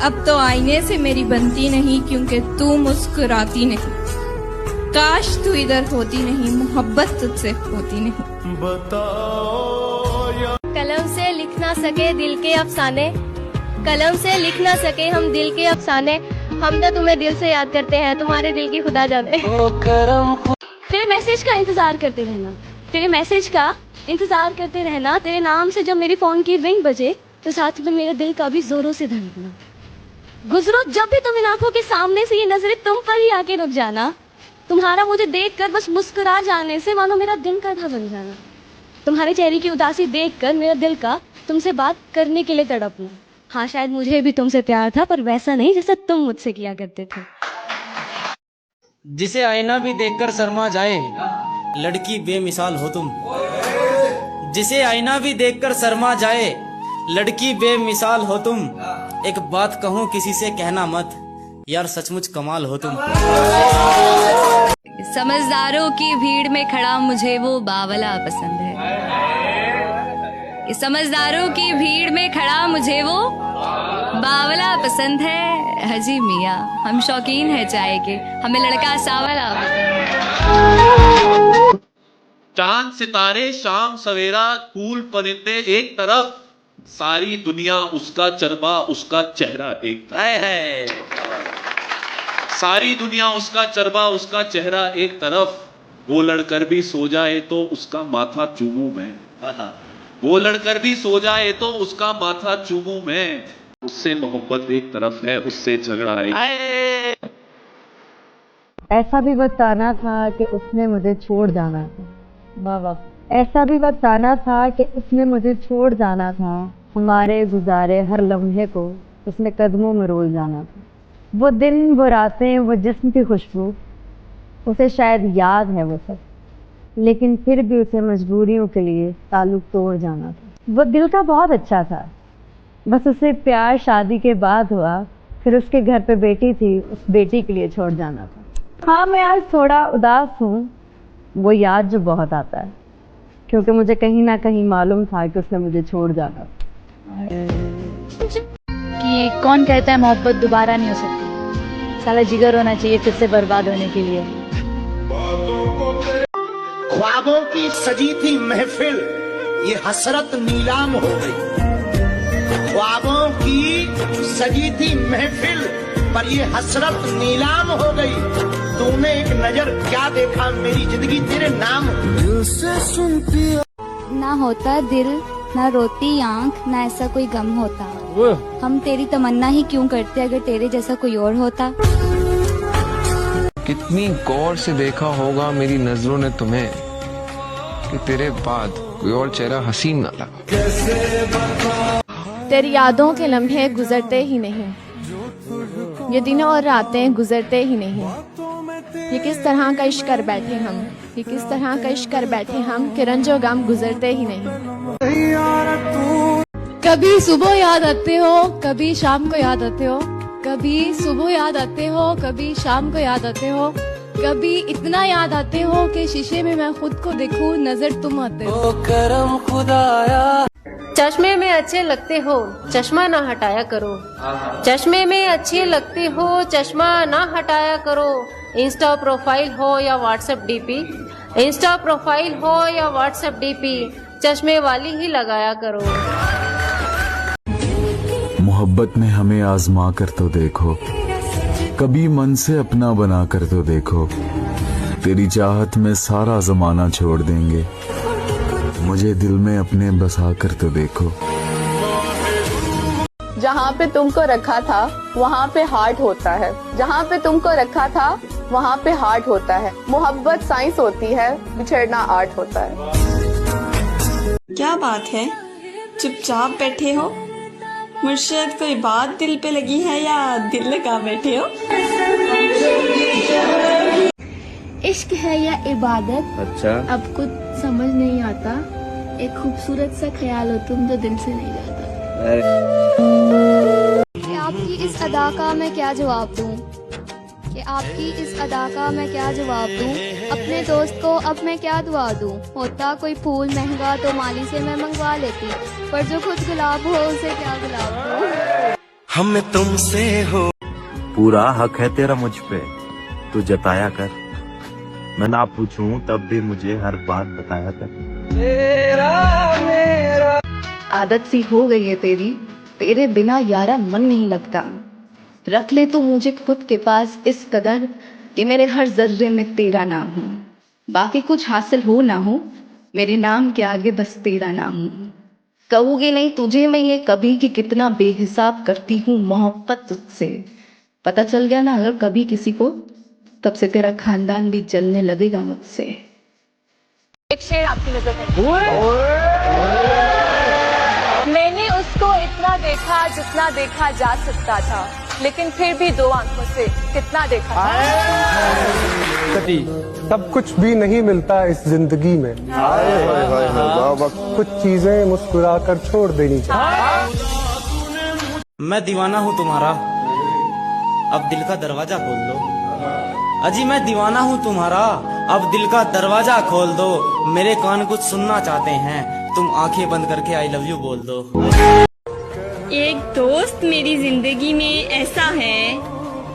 अब तो आईने से मेरी बनती नहीं, क्योंकि तू मुस्कुराती नहीं। काश तू इधर होती नहीं, मोहब्बत तुझसे होती नहीं। कलम से लिख ना सके दिल के अफसाने, कलम से लिख ना सके हम दिल के अफसाने, हम तो तुम्हें दिल से याद करते हैं, तुम्हारे दिल की खुदा जाने। तेरे मैसेज का इंतजार करते रहना, तेरे मैसेज का इंतजार करते रहना, तेरे नाम से जब मेरी फोन की रिंग बजे तो साथ में मेरे दिल का भी जोरों से धड़कना। गुजरो जब भी तुम इन आंखों के सामने से, ये नजरें तुम पर ही आके रुक जाना। तुम्हारा मुझे देखकर बस मुस्कुरा जाने से मानो मेरा दिन का था बन जाना। तुम्हारे चेहरे की उदासी देखकर मेरा दिल का तुमसे बात करने के लिए तड़पना। हाँ, शायद मुझे भी तुमसे प्यार था, पर वैसा नहीं जैसा तुम मुझसे किया करते थे। जिसे आईना भी देखकर शर्मा जाए, लड़की बेमिसाल हो तुम। जिसे आईना भी देखकर शर्मा जाए, लड़की बेमिसाल हो तुम। एक बात कहूँ किसी से कहना मत, यार सचमुच कमाल हो तुम। समझदारों की भीड़ में खड़ा मुझे वो बावला पसंद है। समझदारों की भीड़ में खड़ा मुझे वो बावला पसंद है। हजी मियाँ हम शौकीन है चाय के, हमें लड़का सावला पसंद है। चांद सितारे शाम सवेरा फूल परिंदे एक तरफ, सारी दुनिया उसका चरबा उसका चेहरा एक तरफ। सारी दुनिया उसका चरबा उसका चेहरा एक तरफ, वो लड़कर भी सो जाए तो उसका माथा चूमूं मैं। वो लड़कर भी सो जाए तो उसका माथा चूमूं मैं। उससे मोहब्बत एक तरफ है, उससे झगड़ा है। ऐसा भी बताना था कि उसने मुझे छोड़ जाना था। वाह वाह। ऐसा भी बताना था कि उसने मुझे छोड़ जाना था। हमारे गुजारे हर लम्हे को उसने कदमों में रोल जाना था। वो दिन वो रातें वो जिस्म की खुशबू, उसे शायद याद है वो सब, लेकिन फिर भी उसे मजबूरियों के लिए ताल्लुक तोड़ जाना था। वो दिल का बहुत अच्छा था, बस उसे प्यार शादी के बाद हुआ, फिर उसके घर पे बेटी थी, उस बेटी के लिए छोड़ जाना था। हाँ, मैं आज थोड़ा उदास हूँ, वो याद जो बहुत आता है, क्योंकि मुझे कहीं ना कहीं मालूम था कि उसने मुझे छोड़ जाना। कि कौन कहता है मोहब्बत दोबारा नहीं हो सकती, साला जिगर होना चाहिए फिर से बर्बाद होने के लिए। ख्वाबों की सजी थी महफिल, ये हसरत नीलाम हो गई। ख्वाबों की सजी थी महफिल, पर ये हसरत नीलाम हो गई। तूने एक नजर क्या देखा, मेरी जिंदगी तेरे नाम। दिल से सुनती ना होता दिल, ना रोती आंख, ना ऐसा कोई गम होता। हम तेरी तमन्ना ही क्यों करते अगर तेरे जैसा कोई और होता। कितनी गौर से देखा होगा मेरी नजरों ने तुम्हें कि तेरे बाद कोई और चेहरा हसीन ना लगा। तेरी यादों के लम्हे गुजरते ही नहीं, ये दिनों और रातें गुजरते ही नहीं। ये किस तरह का इश्क कर बैठे हम, ये किस तरह का इश्क कर बैठे हम कि रंजो गम गुजरते ही नहीं। कभी सुबह याद आते हो, कभी शाम को याद आते हो, कभी सुबह याद आते हो, कभी शाम को याद आते हो, कभी इतना याद आते हो कि शीशे में मैं खुद को देखूं, नजर तुम आते हो। करम खुदाया। चश्मे में अच्छे लगते हो, चश्मा ना हटाया करो। चश्मे में अच्छे लगते हो, चश्मा ना हटाया करो। इंस्टा प्रोफाइल हो या व्हाट्सएप डीपी, इंस्टा प्रोफाइल हो या व्हाट्सएप डीपी, चश्मे वाली ही लगाया करो। मोहब्बत में हमें आजमा कर तो देखो, कभी मन से अपना बना कर तो देखो। तेरी चाहत में सारा जमाना छोड़ देंगे, मुझे दिल में अपने बसा कर तो देखो। जहाँ पे तुमको रखा था वहाँ पे हार्ट होता है, जहाँ पे तुमको रखा था वहाँ पे हार्ट होता है। मोहब्बत साइंस होती है, बिछड़ना आर्ट होता है। क्या बात है, चुपचाप बैठे हो? मुर्शिद कोई बात दिल पे लगी है या दिल लगा बैठे हो? इश्क है या इबादत, अच्छा अब कुछ समझ नहीं आता। एक खूबसूरत सा ख्याल हो तुम जो दिल से नहीं जाता। कि आपकी इस अदा का मैं क्या जवाब दूं, कि आपकी इस अदा का मैं क्या जवाब दूं। अपने दोस्त को अब मैं क्या दुआ दूं। होता कोई फूल महंगा तो माली से मैं मंगवा लेती, पर जो खुद गुलाब हो उसे क्या गुलाब दूं। हम तुमसे हो। पूरा हक है तेरा मुझ पे, तू जताया कर। मैं ना पूछूं तब भी मुझे हर बात बताया कर। आदत सी हो गई है तेरी, तेरे बिना यारा मन नहीं लगता। रख ले तू मुझे खुद के पास इस कदर कि मेरे हर जर्रे में तेरा नाम हो। बाकी कुछ हासिल हो ना हो, मेरे नाम के आगे बस तेरा नाम हो। कहूँगी नहीं तुझे मैं ये कभी कि कितना बेहिसाब करती हूँ मोहब्बत तुझसे। पता चल गया ना अगर कभी किसी को, तब से तेरा खानदान भी जलने लगेगा मुझसे। एक शेर आपकी नजर में। मैंने उसको इतना देखा जितना देखा जा सकता था, लेकिन फिर भी दो आंखों से कितना देखा था। सब कुछ भी नहीं मिलता इस जिंदगी में, कुछ चीजें मुस्कुराकर छोड़ देनी चाहिए। मैं दीवाना हूँ तुम्हारा, अब दिल का दरवाजा खोल दो। अजी मैं दीवाना हूँ तुम्हारा, अब दिल का दरवाजा खोल दो। मेरे कान कुछ सुनना चाहते हैं, तुम आंखें बंद करके आई लव यू बोल दो। एक दोस्त मेरी जिंदगी में ऐसा है,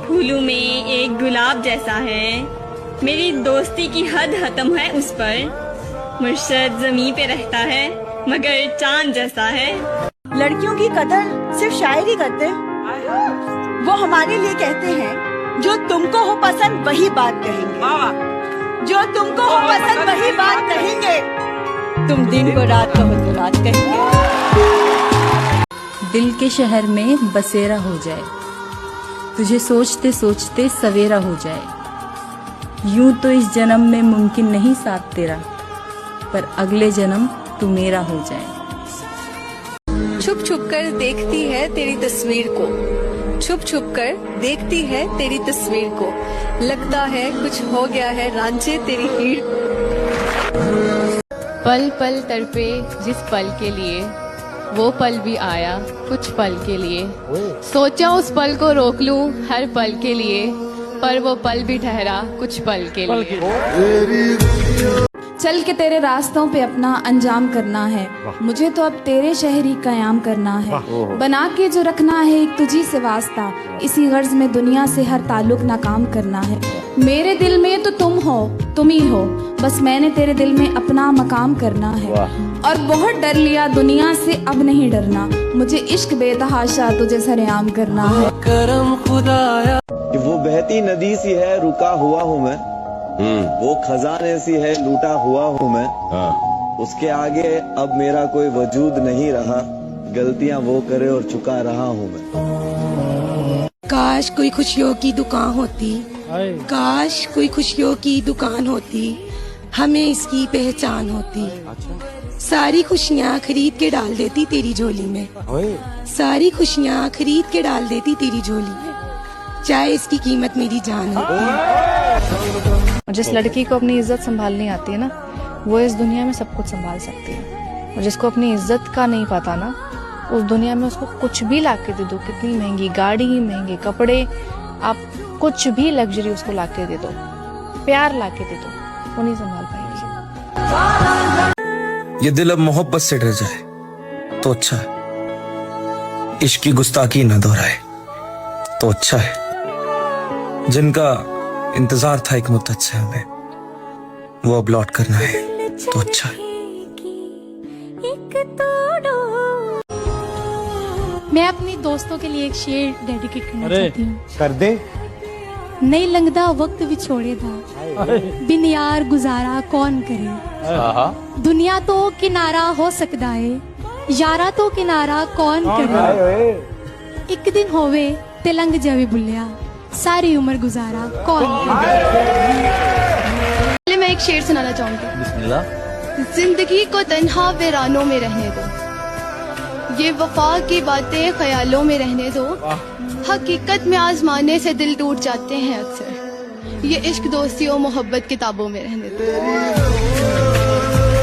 फूलों में एक गुलाब जैसा है। मेरी दोस्ती की हद खत्म है उस पर, मुर्शद जमीन पे रहता है मगर चांद जैसा है। लड़कियों की कदर सिर्फ शायर ही करते, वो हमारे लिए कहते हैं जो तुमको हो पसंद वही बात कहेंगे, जो तुमको हो पसंद वही बात कहेंगे। तुम दिन को रात कहो तो रात कहेंगे। दिल के शहर में बसेरा हो जाए, तुझे सोचते सोचते सवेरा हो जाए। यूं तो इस जन्म में मुमकिन नहीं साथ तेरा, पर अगले जन्म तू मेरा हो जाए। छुप छुप कर देखती है तेरी तस्वीर को, छुप छुप कर देखती है तेरी तस्वीर को। लगता है कुछ हो गया है रांझे तेरी हीर को। पल पल तड़पे जिस पल के लिए, वो पल भी आया कुछ पल के लिए। सोचा उस पल को रोक लूं हर पल के लिए, पर वो पल भी ठहरा कुछ पल के लिए। चल के तेरे रास्तों पे अपना अंजाम करना है, मुझे तो अब तेरे शहर ही कयाम करना है। बना के जो रखना है एक तुझी से वास्ता, इसी गर्ज में दुनिया से हर ताल्लुक नाकाम करना है। मेरे दिल में तो तुम हो, तुम ही हो, बस मैंने तेरे दिल में अपना मकाम करना है। और बहुत डर लिया दुनिया से, अब नहीं डरना, मुझे इश्क बेतहाशा तुझे सरेआम करना है। करम खुदाया कि वो बहती नदी सी है रुका हुआ हूँ मैं, वो खजाने सी है लूटा हुआ हूँ मैं। उसके आगे अब मेरा कोई वजूद नहीं रहा, गलतियाँ वो करे और चुका रहा हूँ मैं। काश कोई खुशियों की दुकान होती, काश कोई खुशियों की दुकान होती, हमें इसकी पहचान होती। सारी खुशियाँ खरीद के डाल देती तेरी झोली में, सारी खुशियाँ खरीद के डाल देती तेरी झोली में, चाहे इसकी कीमत मेरी जान हो। जिस लड़की को अपनी इज्जत संभालनी आती है ना, वो इस दुनिया में सब कुछ संभाल सकती है। और जिसको अपनी इज्जत का नहीं पता ना, उस दुनिया में उसको कुछ भी लाके दे दो, कितनी महंगी गाड़ी, महंगे कपड़े, आप कुछ भी लग्जरी उसको लाके दे दो, प्यार लाके दे दो, वो नहीं संभाल पाएगी। ये दिल अब मोहब्बत से डर जाए तो अच्छा है, इश्क की गुस्ताखी न दोहराए तो अच्छा है। जिनका इंतजार था एक मुद्दत से हमें, वो अब लौट करना है तो अच्छा है। मैं अपनी दोस्तों के लिए एक शेर डेडिकेट करना चाहती हूँ। कर दे। नहीं लंघदा वक्त विछोड़े दा, बिन यार गुजारा कौन करे। दुनिया तो किनारा हो सकता है, यारा तो किनारा कौन करे। एक दिन होवे ते लंघ जावे बुलिया, सारी उम्र गुजारा कौन करे। मैं एक शेर सुनाना चाहूंगी। जिंदगी को तन्हा वीरानों में रहने दो, ये वफा की बातें ख्यालों में रहने दो। हकीकत में आजमाने से दिल टूट जाते हैं अक्सर, ये इश्क दोस्ती और मोहब्बत किताबों में रहने दो।